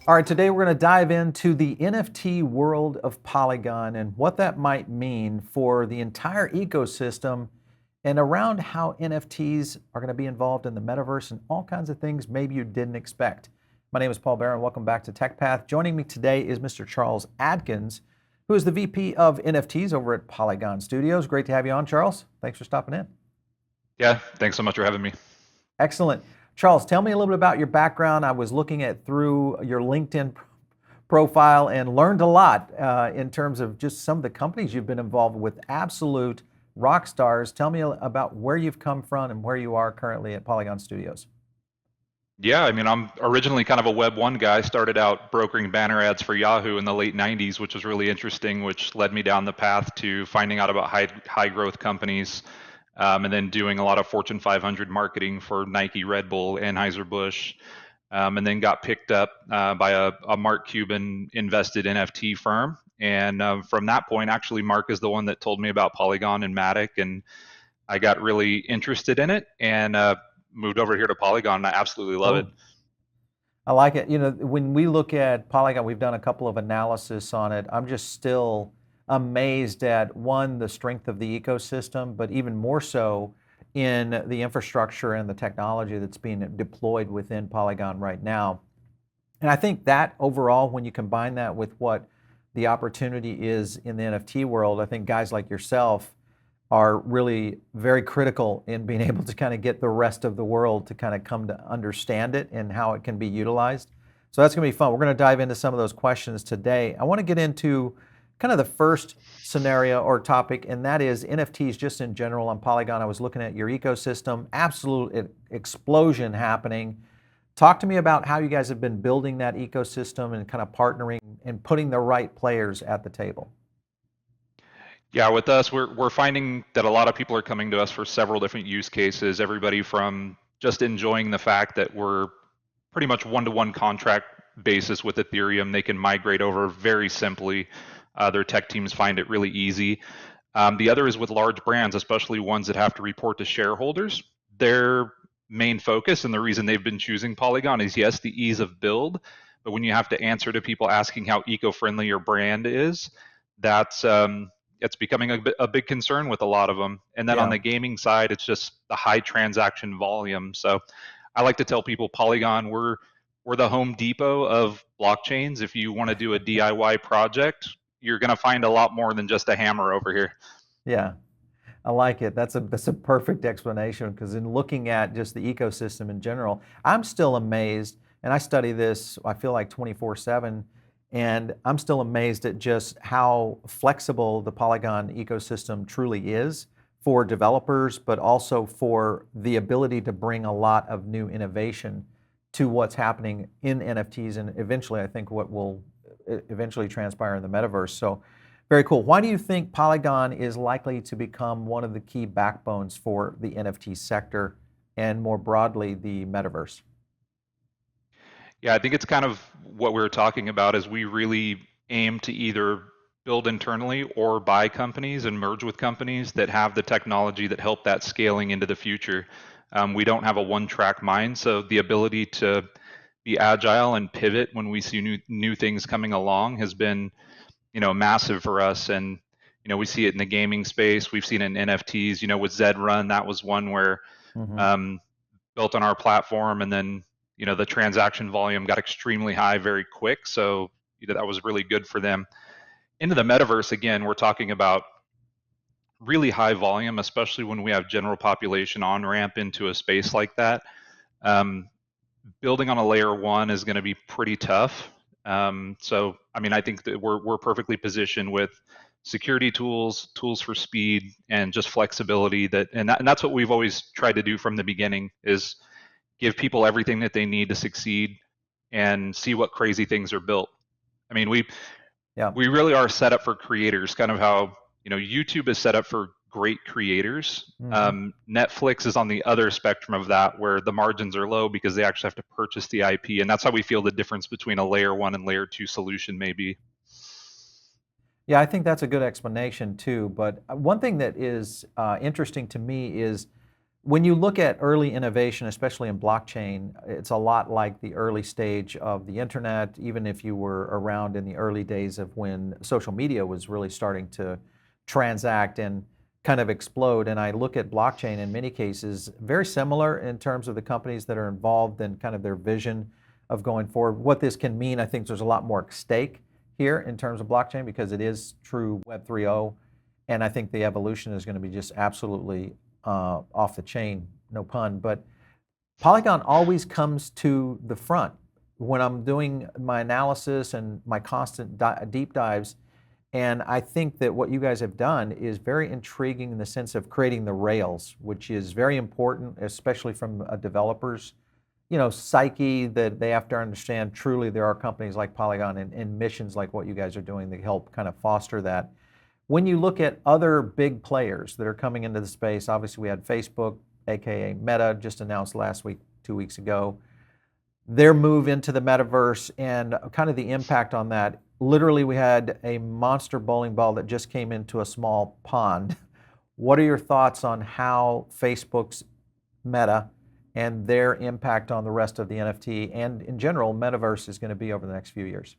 All right, today we're going to dive into the NFT world of Polygon and what that might mean for the entire ecosystem and around how NFTs are going to be involved in the metaverse and all kinds of things maybe you didn't expect. My name is Paul Barron. Welcome back to TechPath. Joining me today is Mr. Charles Adkins, who is the VP of NFTs over at Polygon Studios. Great to have you on, Charles. Thanks for stopping in. Yeah, thanks so much for having me. Excellent. Charles, tell me a little bit about your background. I was looking at through your LinkedIn profile and learned a lot in terms of just some of the companies you've been involved with, absolute rock stars. Tell me about where you've come from and where you are currently at Polygon Studios. Yeah, I mean, I'm originally kind of a Web 1 guy, started out brokering banner ads for Yahoo in the late 90s, which was really interesting, which led me down the path to finding out about high growth companies, and then doing a lot of Fortune 500 marketing for Nike, Red Bull, Anheuser-Busch, and then got picked up by a Mark Cuban invested NFT firm. And from that point, actually, Mark is the one that told me about Polygon and MATIC, and I got really interested in it and moved over here to Polygon, and I absolutely love it. Cool. I like it. You know, when we look at Polygon, we've done a couple of analysis on it. I'm just still amazed at, one, the strength of the ecosystem, but even more so in the infrastructure and the technology that's being deployed within Polygon right now. And I think that overall, when you combine that with what the opportunity is in the NFT world, I think guys like yourself are really very critical in being able to kind of get the rest of the world to kind of come to understand it and how it can be utilized. So that's going to be fun. We're going to dive into some of those questions today. I want to get into kind of the first scenario or topic, and that is NFTs just in general on Polygon. I was looking at your ecosystem, absolute explosion happening. Talk to me about how you guys have been building that ecosystem and kind of partnering and putting the right players at the table. Yeah, with us, we're finding that a lot of people are coming to us for several different use cases. Everybody from just enjoying the fact that we're pretty much one-to-one contract basis with Ethereum. They can migrate over very simply. Their tech teams find it really easy. The other is with large brands, especially ones that have to report to shareholders. Their main focus and the reason they've been choosing Polygon is, yes, the ease of build, but when you have to answer to people asking how eco-friendly your brand is, that's it's becoming a big concern with a lot of them. And then on the gaming side, it's just the high transaction volume. So I like to tell people Polygon, we're the Home Depot of blockchains. If you want to do a DIY project, you're going to find a lot more than just a hammer over here. Yeah, I like it. That's a perfect explanation, because in looking at just the ecosystem in general, I'm still amazed, and I study this, I feel like 24/7, and I'm still amazed at just how flexible the Polygon ecosystem truly is for developers, but also for the ability to bring a lot of new innovation to what's happening in NFTs and eventually, I think, what will eventually transpire in the metaverse. So very cool. Why do you think Polygon is likely to become one of the key backbones for the NFT sector and more broadly the metaverse? Yeah, I think it's kind of what we were talking about, is we really aim to either build internally or buy companies and merge with companies that have the technology that help that scaling into the future. We don't have a one-track mind, so the ability to be agile and pivot when we see new things coming along has been, massive for us. And we see it in the gaming space. We've seen it in NFTs. With ZED RUN, that was one where built on our platform, and then the transaction volume got extremely high very quick. So that was really good for them. Into the metaverse, again, we're talking about really high volume, especially when we have general population on ramp into a space like that. Building on a layer one is going to be pretty tough. So, I mean, I think that we're perfectly positioned with security tools for speed, and just flexibility. And that's what we've always tried to do from the beginning, is give people everything that they need to succeed and see what crazy things are built. I mean, we really are set up for creators, kind of how YouTube is set up for great creators. Netflix is on the other spectrum of that, where the margins are low because they actually have to purchase the IP, and that's how we feel the difference between a layer one and layer two solution may be. Yeah, I think that's a good explanation too. But one thing that is interesting to me is when you look at early innovation, especially in blockchain, it's a lot like the early stage of the internet, even if you were around in the early days of when social media was really starting to transact and kind of explode. And I look at blockchain in many cases very similar in terms of the companies that are involved and kind of their vision of going forward. What this can mean, I think there's a lot more at stake here in terms of blockchain because it is true Web 3.0. And I think the evolution is going to be just absolutely off the chain, no pun. But Polygon always comes to the front when I'm doing my analysis and my constant deep dives. And I think that what you guys have done is very intriguing in the sense of creating the rails, which is very important, especially from a developer's psyche, that they have to understand truly there are companies like Polygon and missions like what you guys are doing that help kind of foster that. When you look at other big players that are coming into the space, obviously we had Facebook, aka Meta, just announced last week, 2 weeks ago, their move into the metaverse and kind of the impact on that. Literally, we had a monster bowling ball that just came into a small pond. What are your thoughts on how Facebook's Meta and their impact on the rest of the NFT and in general metaverse is going to be over the next few years?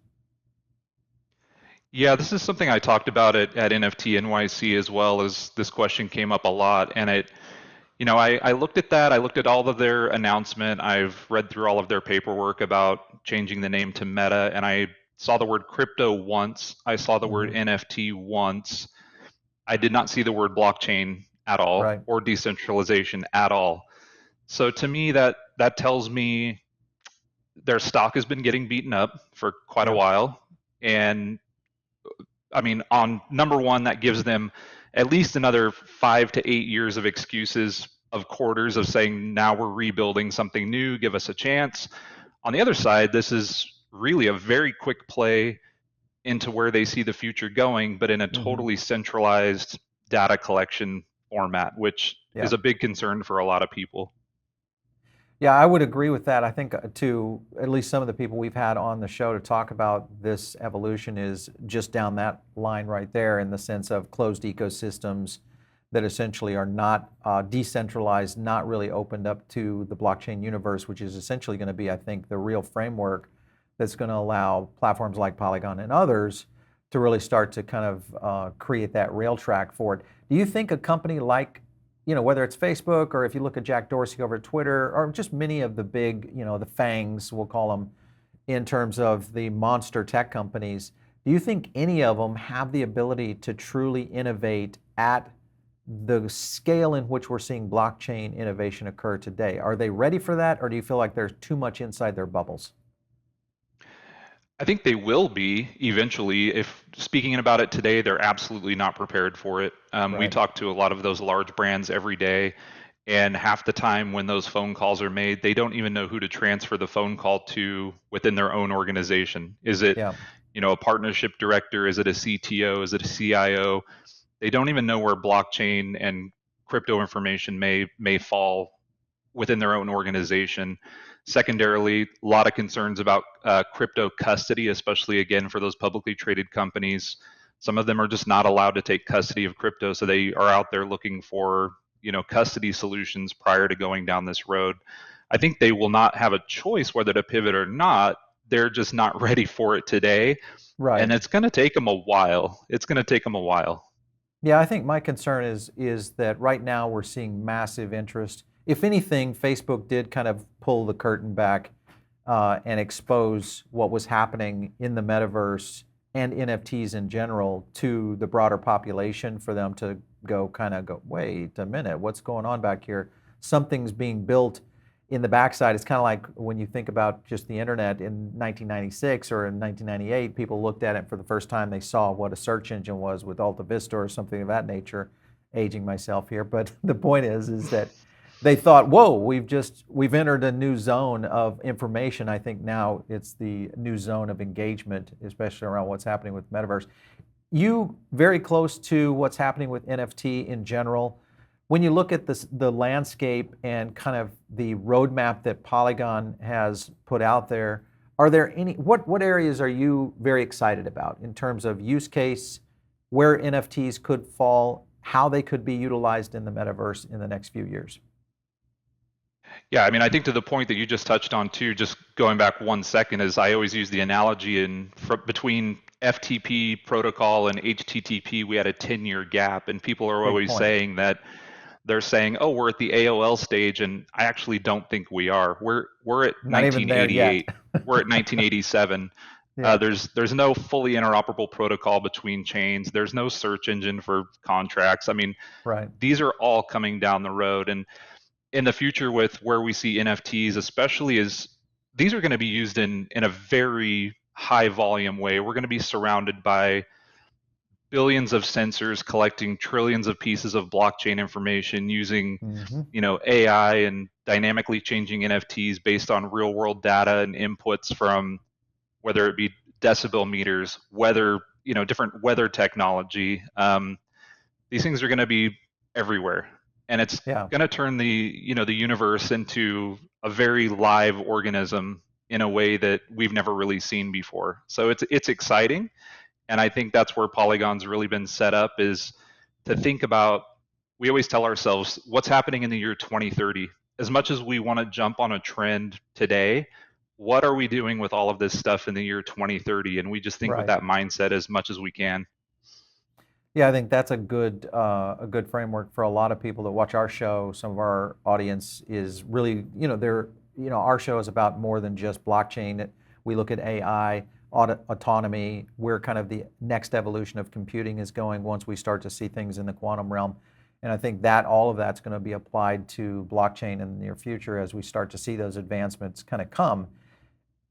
Yeah, this is something I talked about at NFT NYC as well, as this question came up a lot. And I looked at that. I looked at all of their announcement. I've read through all of their paperwork about changing the name to Meta, and I saw the word crypto once. I saw the word NFT once. I did not see the word blockchain at all, Right. or decentralization at all. So to me, that tells me their stock has been getting beaten up for quite a while. And I mean, on number one, that gives them at least another 5 to 8 years of excuses of quarters of saying, now we're rebuilding something new, give us a chance. On the other side, this is really a very quick play into where they see the future going, but in a totally centralized data collection format, which is a big concern for a lot of people. Yeah, I would agree with that. I think to at least some of the people we've had on the show to talk about this evolution is just down that line right there in the sense of closed ecosystems that essentially are not decentralized, not really opened up to the blockchain universe, which is essentially going to be, I think, the real framework that's going to allow platforms like Polygon and others to really start to kind of create that rail track for it. Do you think a company like whether it's Facebook or if you look at Jack Dorsey over at Twitter or just many of the big, the FANGs, we'll call them, in terms of the monster tech companies, do you think any of them have the ability to truly innovate at the scale in which we're seeing blockchain innovation occur today? Are they ready for that, or do you feel like there's too much inside their bubbles? I think they will be eventually. If speaking about it today, they're absolutely not prepared for it. We talk to a lot of those large brands every day, and half the time when those phone calls are made, they don't even know who to transfer the phone call to within their own organization. Is it, a partnership director? Is it a CTO? Is it a CIO? They don't even know where blockchain and crypto information may fall within their own organization. Secondarily, a lot of concerns about crypto custody, especially again for those publicly traded companies. Some of them are just not allowed to take custody of crypto, so they are out there looking for custody solutions prior to going down this road. I think they will not have a choice whether to pivot or not. They're just not ready for it today, and it's going to take them a while. Yeah, I think my concern is that right now we're seeing massive interest. If anything, Facebook did kind of pull the curtain back and expose what was happening in the metaverse and NFTs in general to the broader population for them to go, wait a minute, what's going on back here? Something's being built in the backside. It's kind of like when you think about just the internet in 1996 or in 1998, people looked at it for the first time. They saw what a search engine was with Alta Vista or something of that nature. Aging myself here, but the point is that they thought, whoa, we've entered a new zone of information. I think now it's the new zone of engagement, especially around what's happening with metaverse. You very close to what's happening with NFT in general. When you look at the landscape and kind of the roadmap that Polygon has put out there, are there what areas are you very excited about in terms of use case, where NFTs could fall, how they could be utilized in the metaverse in the next few years? Yeah, I mean, I think to the point that you just touched on too, just going back 1 second, is I always use the analogy between FTP protocol and HTTP, we had a 10-year gap, and people are Big always point. saying that they're saying, "Oh, we're at the AOL stage," and I actually don't think we are. We're at Not even there yet. 1988. We're at 1987. Yeah, There's no fully interoperable protocol between chains. There's no search engine for contracts. I mean, right. these are all coming down the road, and in the future with where we see NFTs, especially, is these are going to be used in a very high volume way. We're going to be surrounded by billions of sensors collecting trillions of pieces of blockchain information using Hmm. AI and dynamically changing NFTs based on real world data and inputs from whether it be decibel meters, weather, different weather technology. These things are going to be everywhere, and it's Yeah. going to turn the universe into a very live organism in a way that we've never really seen before. So it's exciting, and I think that's where Polygon's really been set up, is to think about. We always tell ourselves what's happening in the year 2030. As much as we want to jump on a trend today, what are we doing with all of this stuff in the year 2030? And we just think with Right. that mindset as much as we can. Yeah, I think that's a good framework for a lot of people that watch our show. Some of our audience is really, our show is about more than just blockchain. We look at AI, autonomy, where kind of the next evolution of computing is going once we start to see things in the quantum realm. And I think that all of that's going to be applied to blockchain in the near future as we start to see those advancements kind of come.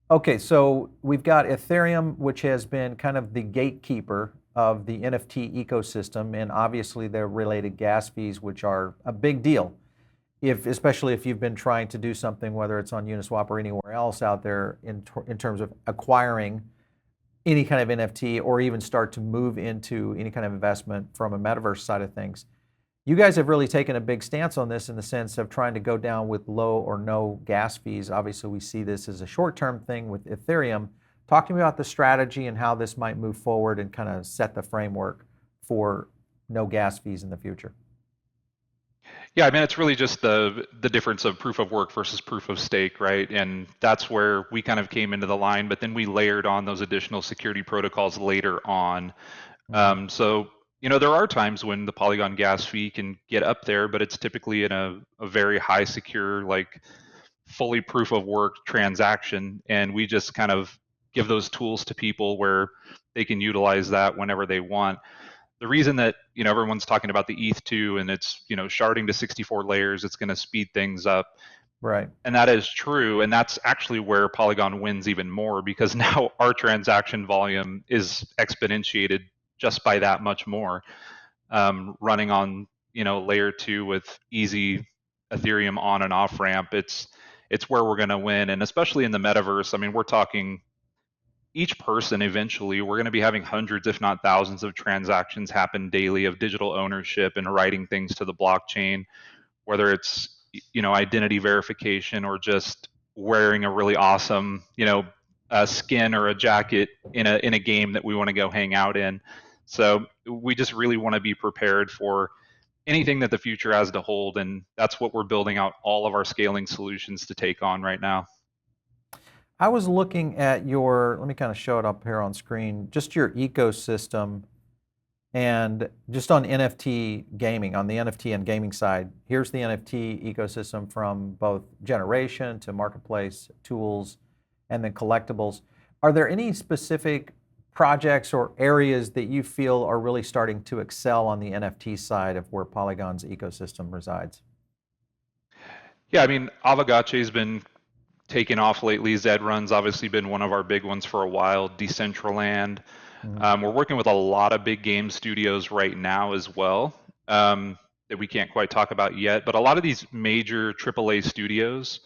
Okay, so we've got Ethereum, which has been kind of the gatekeeper of the NFT ecosystem, and obviously their related gas fees, which are a big deal, especially if you've been trying to do something, whether it's on Uniswap or anywhere else out there, in terms of acquiring any kind of NFT or even start to move into any kind of investment from a metaverse side of things. You guys have really taken a big stance on this in the sense of trying to go down with low or no gas fees. Obviously, we see this as a short-term thing with Ethereum. Talk to me about the strategy and how this might move forward and kind of set the framework for no gas fees in the future. Yeah, I mean, it's really just the difference of proof of work versus proof of stake, right? And that's where we kind of came into the line, but then we layered on those additional security protocols later on. Hmm. So, there are times when the Polygon gas fee can get up there, but it's typically in a very high secure, like fully proof of work transaction. And we just kind of give those tools to people where they can utilize that whenever they want. The reason that everyone's talking about the ETH2 and it's sharding to 64 layers, it's going to speed things up, Right. and that is true, and that's actually where Polygon wins even more, because now our transaction volume is exponentiated just by that much more, running on layer 2 with easy Ethereum on and off ramp. It's where we're going to win, and especially in the metaverse. I mean, we're talking each person eventually, we're going to be having hundreds, if not thousands, of transactions happen daily of digital ownership and writing things to the blockchain, whether it's identity verification or just wearing a really awesome a skin or a jacket in a game that we want to go hang out in. So we just really want to be prepared for anything that the future has to hold, and that's what we're building out all of our scaling solutions to take on right now. I was looking at let me kind of show it up here on screen, just your ecosystem. And just on NFT gaming, on the NFT and gaming side, here's the NFT ecosystem from both generation to marketplace tools and then collectibles. Are there any specific projects or areas that you feel are really starting to excel on the NFT side of where Polygon's ecosystem resides? Yeah, I mean, Avagache has been taking off lately. ZED Run's obviously been one of our big ones for a while. Decentraland. Mhm. We're working with a lot of big game studios right now as well, that we can't quite talk about yet. But a lot of these major AAA studios,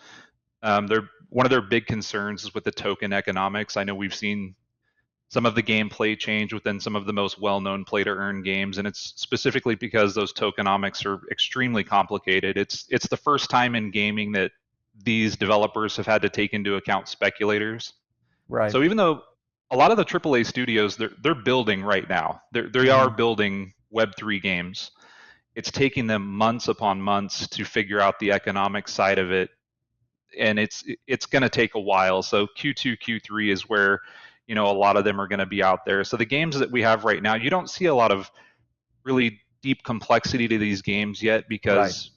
they're one of their big concerns is with the token economics. I know we've seen some of the gameplay change within some of the most well-known play-to-earn games, and it's specifically because those tokenomics are extremely complicated. It's the first time in gaming that these developers have had to take into account speculators. Right. So even though a lot of the AAA studios they're building right now, they are Hmm. building Web3 games. It's taking them months upon months to figure out the economic side of it and it's going to take a while. So Q2, Q3 is where a lot of them are going to be out there. So the games that we have right now, you don't see a lot of really deep complexity to these games yet Right. because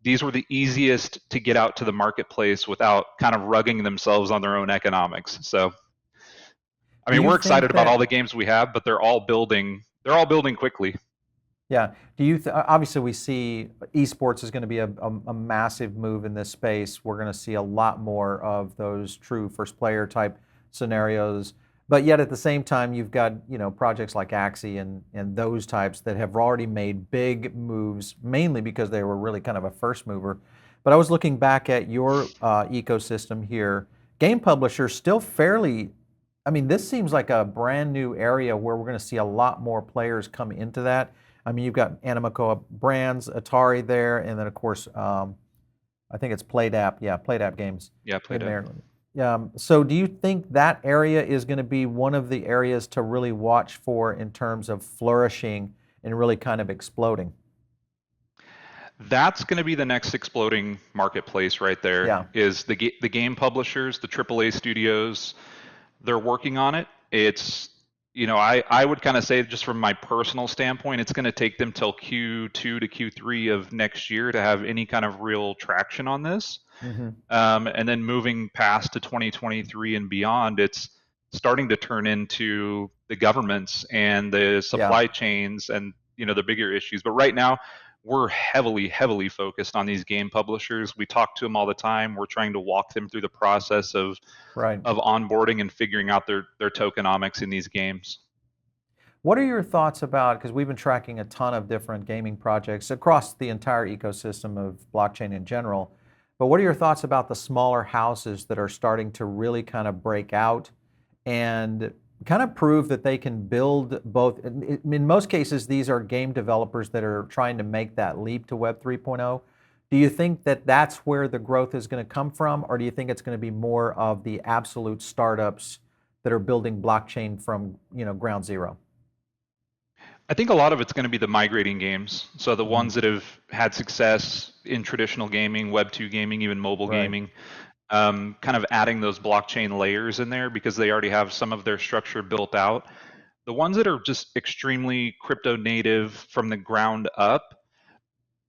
these were the easiest to get out to the marketplace without kind of rugging themselves on their own economics. So I Do mean, you we're think excited about that, all the games we have, but they're all building. They're all building quickly. yeah, do you, obviously we see esports is going to be a massive move in this space. We're going to see a lot more of those true first player type scenarios. But yet at the same time, you've got, projects like Axie and those types that have already made big moves, mainly because they were really kind of a first mover. But I was looking back at your ecosystem here. Game publishers still fairly, I mean, this seems like a brand new area where we're going to see a lot more players come into that. I mean, you've got Animoca Brands, Atari there, and then of course, I think it's Playdap. Yeah, Playdap Games Yeah, in played it. there. So do you think that area is going to be one of the areas to really watch for in terms of flourishing and really kind of exploding? That's going to be the next exploding marketplace right there. Yeah. Is the game publishers, the AAA studios, they're working on it. It's I would kind of say just from my personal standpoint, it's going to take them till Q2 to Q3 of next year to have any kind of real traction on this. Hmm. And then moving past to 2023 and beyond, it's starting to turn into the governments and the Yeah. supply chains and the bigger issues. But right now, we're heavily focused on these game publishers. We talk to them all the time. We're trying to walk them through the process Right. of onboarding and figuring out their tokenomics in these games. What are your thoughts about, because we've been tracking a ton of different gaming projects across the entire ecosystem of blockchain in general, but what are your thoughts about the smaller houses that are starting to really kind of break out and kind of prove that they can build both? In most cases, these are game developers that are trying to make that leap to Web 3.0. Do you think that that's where the growth is going to come from, or do you think it's going to be more of the absolute startups that are building blockchain from, ground zero? I think a lot of it's going to be the migrating games. So the Mhm. ones that have had success in traditional gaming, Web 2 gaming, even mobile Right. gaming, kind of adding those blockchain layers in there because they already have some of their structure built out. The ones that are just extremely crypto native from the ground up,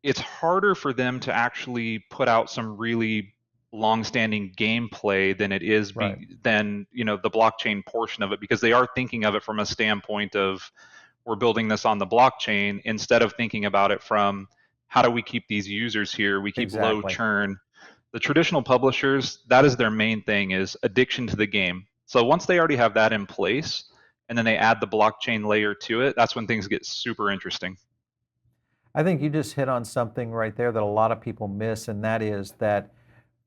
it's harder for them to actually put out some really long-standing gameplay than it is Right. than the blockchain portion of it because they are thinking of it from a standpoint of we're building this on the blockchain instead of thinking about it from how do we keep these users here, we keep low Exactly. churn. The traditional publishers, that is their main thing, is addiction to the game. So once they already have that in place and then they add the blockchain layer to it, that's when things get super interesting. I think you just hit on something right there that a lot of people miss, and that is that,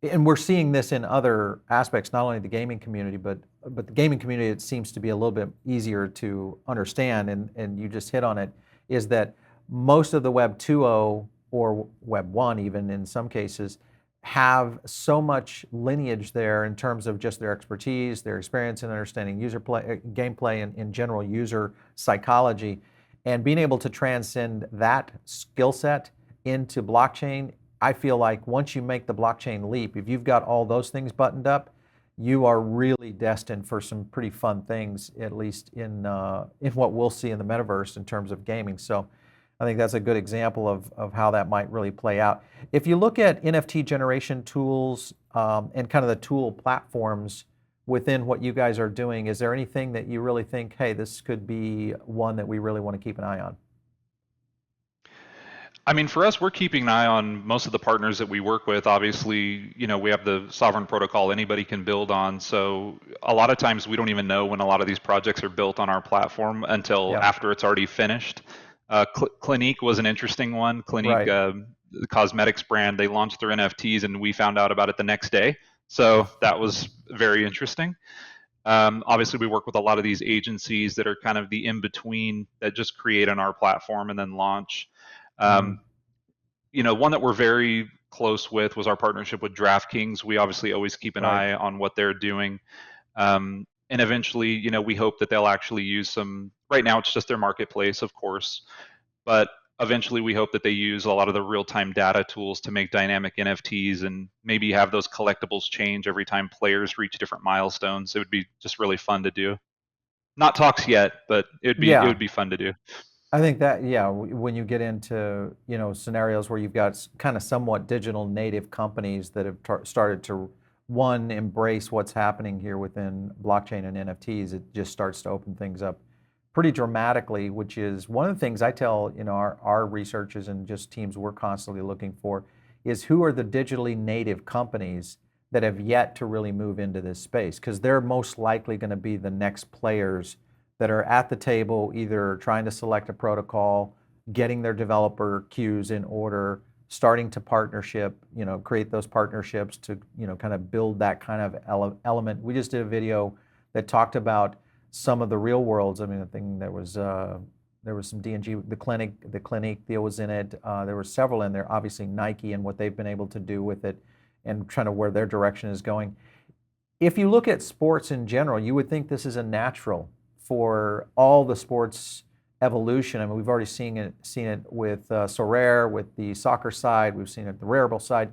and we're seeing this in other aspects, not only the gaming community, but the gaming community, it seems to be a little bit easier to understand, and you just hit on it, is that most of the Web 2.0 or Web 1 even in some cases have so much lineage there in terms of just their expertise, their experience in understanding user play, gameplay, and in general user psychology, and being able to transcend that skill set into blockchain. I feel like once you make the blockchain leap, if you've got all those things buttoned up, you are really destined for some pretty fun things, at least in what we'll see in the metaverse in terms of gaming. So I think that's a good example of how that might really play out. If you look at NFT generation tools and kind of the tool platforms within what you guys are doing, is there anything that you really think, hey, this could be one that we really want to keep an eye on? I mean, for us, we're keeping an eye on most of the partners that we work with. Obviously, we have the sovereign protocol anybody can build on. So a lot of times we don't even know when a lot of these projects are built on our platform until Yeah, after it's already finished. Clinique was an interesting one. Clinique, right. the cosmetics brand, they launched their NFTs and we found out about it the next day. So that was very interesting. Obviously, we work with a lot of these agencies that are kind of the in between that just create on our platform and then launch. Mhm. Um, one that we're very close with was our partnership with DraftKings. We obviously always keep an Right. eye on what they're doing. And eventually, we hope that they'll actually use some. Right now, it's just their marketplace, of course, but eventually we hope that they use a lot of the real-time data tools to make dynamic NFTs and maybe have those collectibles change every time players reach different milestones. It would be just really fun to do. Not talks yet, but it Yeah, would be fun to do. I think that, yeah, when you get into, scenarios where you've got kind of somewhat digital native companies that have started to, one, embrace what's happening here within blockchain and NFTs, it just starts to open things up pretty dramatically, which is one of the things I tell, our researchers and just teams we're constantly looking for is who are the digitally native companies that have yet to really move into this space, because they're most likely going to be the next players that are at the table, either trying to select a protocol, getting their developer queues in order, starting to partnership, create those partnerships to, kind of build that kind of element. We just did a video that talked about some of the real worlds. I mean, I think there was some D&G, the clinic deal was in it. There were several in there, obviously Nike and what they've been able to do with it and trying to where their direction is going. If you look at sports in general, you would think this is a natural for all the sports evolution. I mean, we've already seen it with Sorare, with the soccer side. We've seen it the Rarible side.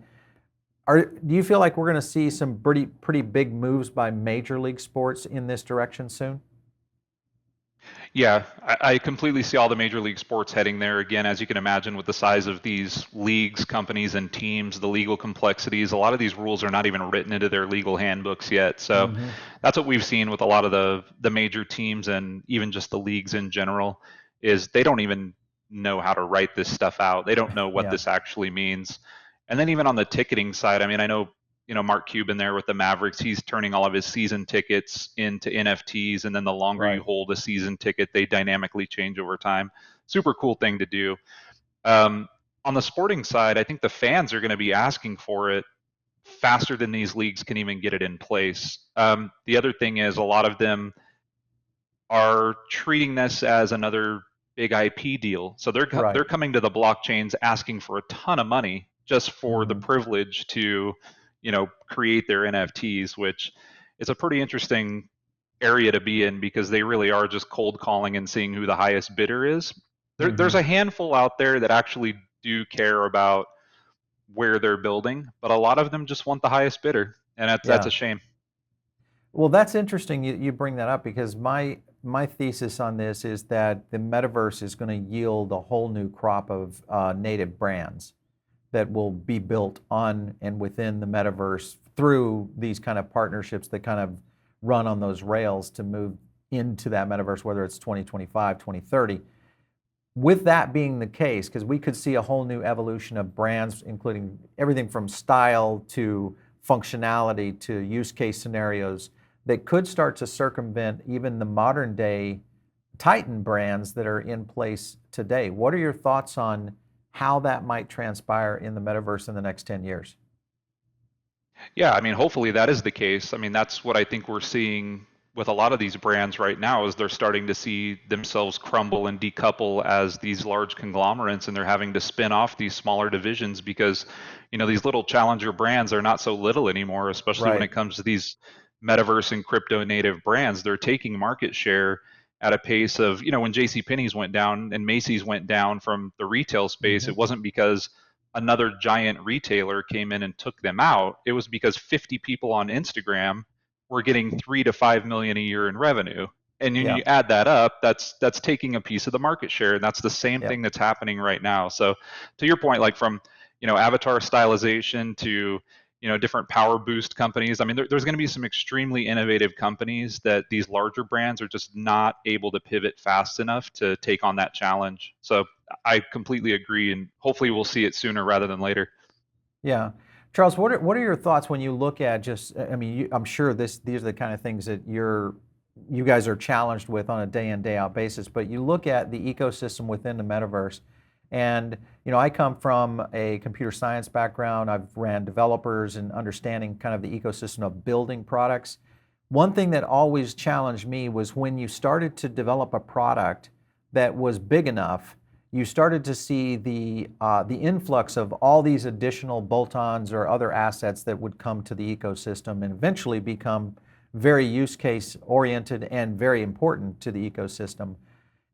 Do you feel like we're going to see some pretty big moves by major league sports in this direction soon? Yeah, I completely see all the major league sports heading there. Again, as you can imagine, with the size of these leagues, companies, and teams, the legal complexities, a lot of these rules are not even written into their legal handbooks yet. So that's what we've seen with a lot of the major teams and even just the leagues in general, is they don't even know how to write this stuff out. They don't know what Yeah, this actually means. And then even on the ticketing side, I mean, I know Mark Cuban there with the Mavericks, he's turning all of his season tickets into NFTs, and then the longer you right. hold a season ticket, they dynamically change over time. Super cool thing to do. On the sporting side, I think the fans are going to be asking for it faster than these leagues can even get it in place. The other thing is a lot of them are treating this as another big IP deal. So Right. they're coming to the blockchains asking for a ton of money just for the Hmm. privilege to, create their NFTs, which is a pretty interesting area to be in because they really are just cold calling and seeing who the highest bidder is. There's Hmm. a handful out there that actually do care about where they're building, but a lot of them just want the highest bidder, and that's Yeah. a shame. Well, that's interesting you bring that up, because my thesis on this is that the metaverse is going to yield a whole new crop of native brands that will be built on and within the metaverse through these kind of partnerships that kind of run on those rails to move into that metaverse, whether it's 2025, 2030. With that being the case, because we could see a whole new evolution of brands, including everything from style to functionality to use case scenarios that could start to circumvent even the modern day Titan brands that are in place today. What are your thoughts on how that might transpire in the metaverse in the next 10 years? Yeah, I mean, hopefully that is the case. I mean, that's what I think we're seeing with a lot of these brands right now is they're starting to see themselves crumble and decouple as these large conglomerates, and they're having to spin off these smaller divisions because, these little challenger brands are not so little anymore, especially when Right. it comes to these metaverse and crypto native brands. They're taking market share at a pace of, when J.C. Penney's went down and Macy's went down from the retail space, Hmm. it wasn't because another giant retailer came in and took them out. It was because 50 people on Instagram were getting 3 to 5 million a year in revenue. And when Yeah. you add that up, that's taking a piece of the market share, and that's the same Yeah. thing that's happening right now. So, to your point, like from avatar stylization to different power boost companies. I mean, there's going to be some extremely innovative companies that these larger brands are just not able to pivot fast enough to take on that challenge. So I completely agree, and hopefully we'll see it sooner rather than later. Yeah. Charles, what are your thoughts when you look at just, I mean, I'm sure these are the kind of things that you guys are challenged with on a day in, day out basis, but you look at the ecosystem within the metaverse. And, I come from a computer science background. I've ran developers and understanding kind of the ecosystem of building products. One thing that always challenged me was when you started to develop a product that was big enough, you started to see the influx of all these additional bolt-ons or other assets that would come to the ecosystem and eventually become very use case oriented and very important to the ecosystem.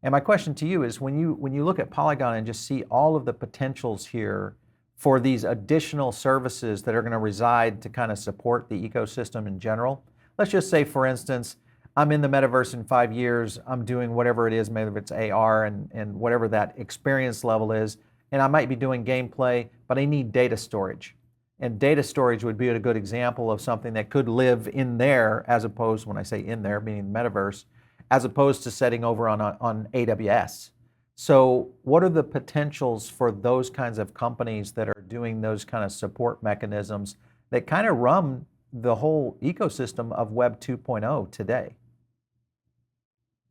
And my question to you is, when you look at Polygon and just see all of the potentials here for these additional services that are going to reside to kind of support the ecosystem in general. Let's just say, for instance, I'm in the metaverse in 5 years, I'm doing whatever it is, maybe it's AR and whatever that experience level is, and I might be doing gameplay, but I need data storage. And data storage would be a good example of something that could live in there, as opposed, when I say in there, meaning the metaverse, as opposed to setting over on AWS. So what are the potentials for those kinds of companies that are doing those kind of support mechanisms that kind of run the whole ecosystem of Web 2.0 today?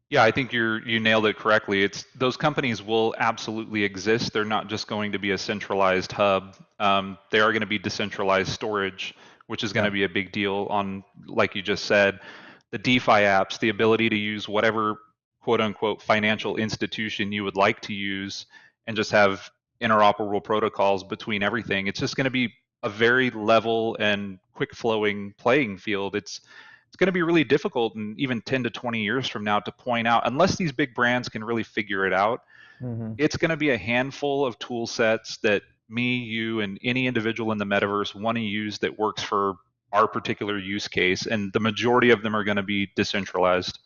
Yeah, I think you nailed it correctly. It's those companies will absolutely exist. They're not just going to be a centralized hub. They are going to be decentralized storage, which is going Yeah, to be a big deal on, like you just said, the DeFi apps, the ability to use whatever quote unquote financial institution you would like to use and just have interoperable protocols between everything. It's just going to be a very level and quick flowing playing field. It's going to be really difficult in even 10 to 20 years from now to point out, unless these big brands can really figure it out, hmm, it's going to be a handful of tool sets that me, you, and any individual in the metaverse want to use that works for our particular use case. And the majority of them are going to be decentralized.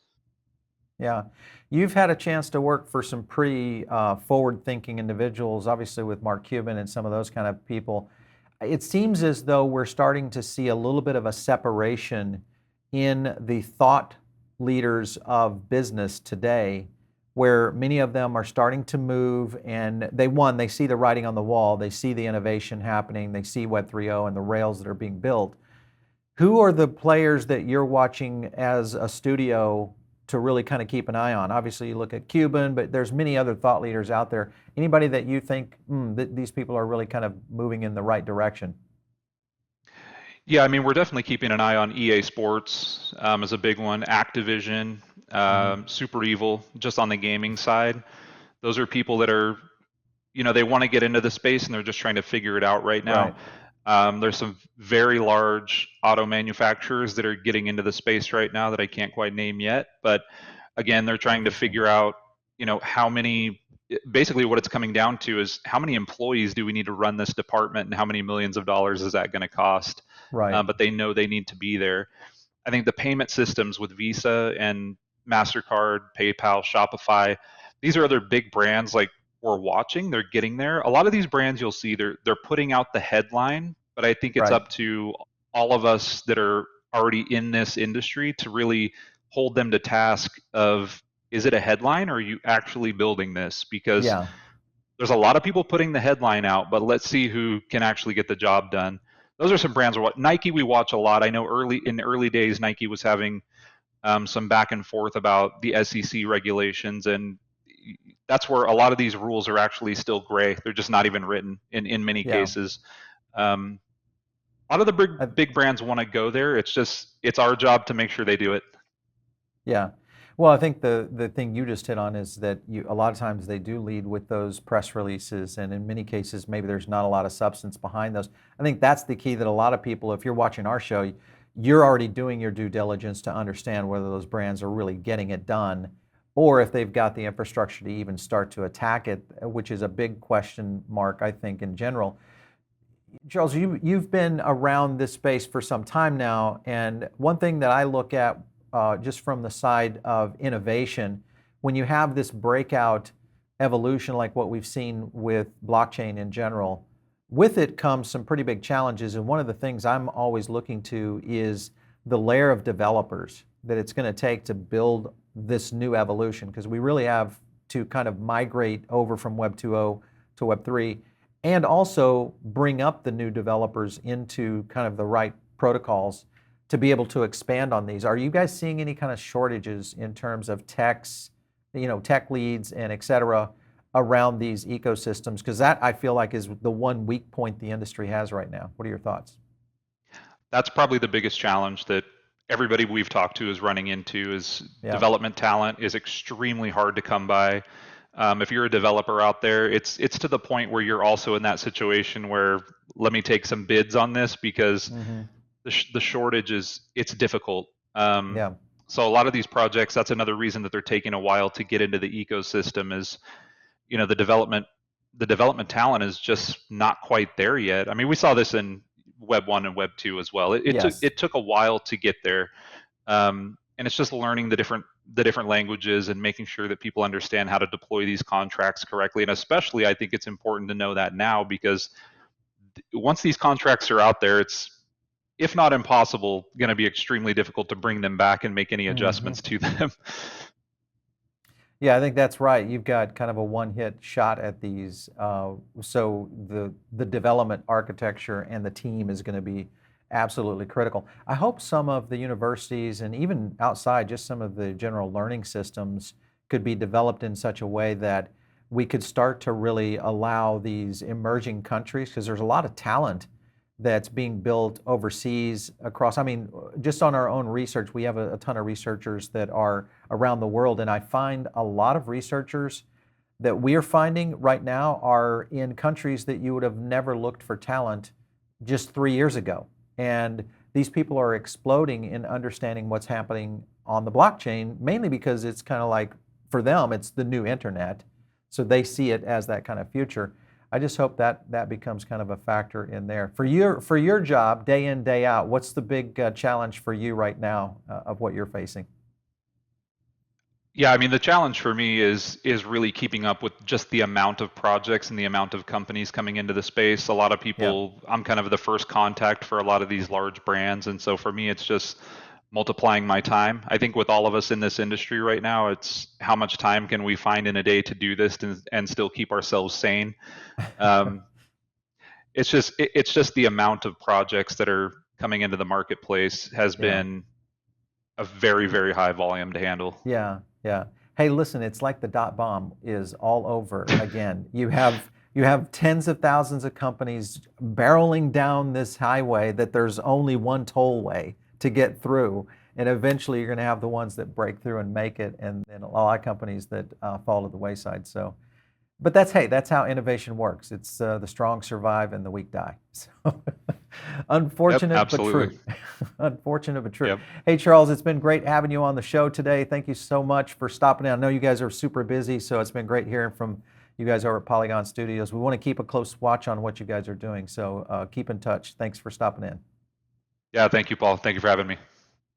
yeah. You've had a chance to work for some pretty forward-thinking individuals, obviously with Mark Cuban and some of those kind of people. It seems as though we're starting to see a little bit of a separation in the thought leaders of business today, where many of them are starting to move and they see the writing on the wall, they see the innovation happening, they see Web 3.0 and the rails that are being built. Who are the players that you're watching as a studio to really kind of keep an eye on? Obviously, you look at Cuban, but there's many other thought leaders out there. Anybody that you think that these people are really kind of moving in the right direction? Yeah, I mean, we're definitely keeping an eye on EA Sports as a big one, Activision, Hmm. Super Evil, just on the gaming side. Those are people that are, they want to get into the space and they're just trying to figure it out right now. Right. There's some very large auto manufacturers that are getting into the space right now that I can't quite name yet. But again, they're trying to Interesting. figure out, how many, basically what it's coming down to is how many employees do we need to run this department and how many millions of dollars is that going to cost? Right. But they know they need to be there. I think the payment systems with Visa and MasterCard, PayPal, Shopify, these are other big brands like we're watching. They're getting there. A lot of these brands you'll see they're putting out the headline, but I think it's Right. up to all of us that are already in this industry to really hold them to task of, is it a headline or are you actually building this? Because Yeah. there's a lot of people putting the headline out, but let's see who can actually get the job done. Those are some brands. What Nike we watch a lot. I know early days Nike was having some back and forth about the SEC regulations, and that's where a lot of these rules are actually still gray. They're just not even written in many Yeah. cases. A lot of the I, big brands want to go there. It's our job to make sure they do it. Yeah. Well, I think the thing you just hit on is that a lot of times they do lead with those press releases, and in many cases, maybe there's not a lot of substance behind those. I think that's the key that a lot of people, if you're watching our show, you're already doing your due diligence to understand whether those brands are really getting it done, or if they've got the infrastructure to even start to attack it, which is a big question mark, I think, in general. Charles, you've been around this space for some time now, and one thing that I look at just from the side of innovation, when you have this breakout evolution like what we've seen with blockchain in general, with it comes some pretty big challenges. And one of the things I'm always looking to is the layer of developers that it's going to take to build this new evolution, because we really have to kind of migrate over from Web 2.0 to Web 3 and also bring up the new developers into kind of the right protocols to be able to expand on these. Are you guys seeing any kind of shortages in terms of techs, tech leads and et cetera around these ecosystems? Because that I feel like is the one weak point the industry has right now. What are your thoughts? That's probably the biggest challenge that everybody we've talked to is running into is Yeah. development talent is extremely hard to come by. If you're a developer out there, it's to the point where you're also in that situation where let me take some bids on this because Hmm. the shortage is it's difficult. Yeah. So a lot of these projects, that's another reason that they're taking a while to get into the ecosystem is, the development talent is just not quite there yet. I mean, we saw this in Web 1 and Web 2 as well. Yes. It took a while to get there. And it's just learning the different languages and making sure that people understand how to deploy these contracts correctly. And especially, I think it's important to know that now, because once these contracts are out there, it's, if not impossible, going to be extremely difficult to bring them back and make any adjustments to them. Yeah, I think that's right. You've got kind of a one-hit shot at these. So the development architecture and the team is going to be absolutely critical. I hope some of the universities and even outside, just some of the general learning systems could be developed in such a way that we could start to really allow these emerging countries, because there's a lot of talent that's being built overseas across, I mean, just on our own research, we have a ton of researchers that are around the world, and I find a lot of researchers that we are finding right now are in countries that you would have never looked for talent just 3 years ago. And these people are exploding in understanding what's happening on the blockchain, mainly because it's kind of like, for them, it's the new internet. So they see it as that kind of future. I just hope that that becomes kind of a factor in there. For your job, day in, day out, what's the big challenge for you right now of what you're facing? Yeah, I mean, the challenge for me is really keeping up with just the amount of projects and the amount of companies coming into the space. A lot of people, I'm kind of the first contact for a lot of these large brands, and so for me, it's just multiplying my time. I think with all of us in this industry right now, it's how much time can we find in a day to do this and still keep ourselves sane. It's just the amount of projects that are coming into the marketplace has been a very, very high volume to handle. Yeah, yeah. Hey, listen, it's like the dot bomb is all over again. You have tens of thousands of companies barreling down this highway that there's only one tollway to get through, and eventually you're going to have the ones that break through and make it, and a lot of companies that fall to the wayside. So, but that's how innovation works. It's the strong survive and the weak die. So, unfortunate but true. Unfortunate but true. Yep. Hey, Charles, it's been great having you on the show today. Thank you so much for stopping in. I know you guys are super busy, so it's been great hearing from you guys over at Polygon Studios. We want to keep a close watch on what you guys are doing, so keep in touch. Thanks for stopping in. Yeah, thank you, Paul. Thank you for having me.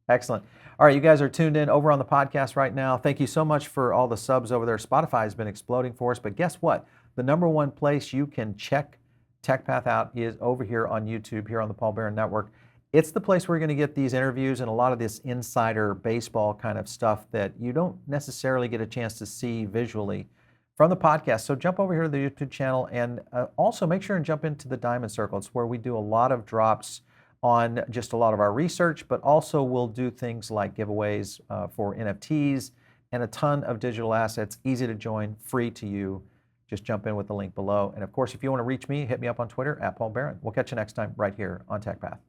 Excellent. All right, you guys are tuned in over on the podcast right now. Thank you so much for all the subs over there. Spotify has been exploding for us, but guess what? The #1 place you can check TechPath out is over here on YouTube, here on the Paul Barron Network. It's the place where you're going to get these interviews and a lot of this insider baseball kind of stuff that you don't necessarily get a chance to see visually from the podcast. So jump over here to the YouTube channel, and also make sure and jump into the Diamond Circle. It's where we do a lot of drops on just a lot of our research, but also we'll do things like giveaways for NFTs and a ton of digital assets. Easy to join, free to you. Just jump in with the link below. And of course, if you want to reach me, hit me up on Twitter @Paul Barron. We'll catch you next time right here on TechPath.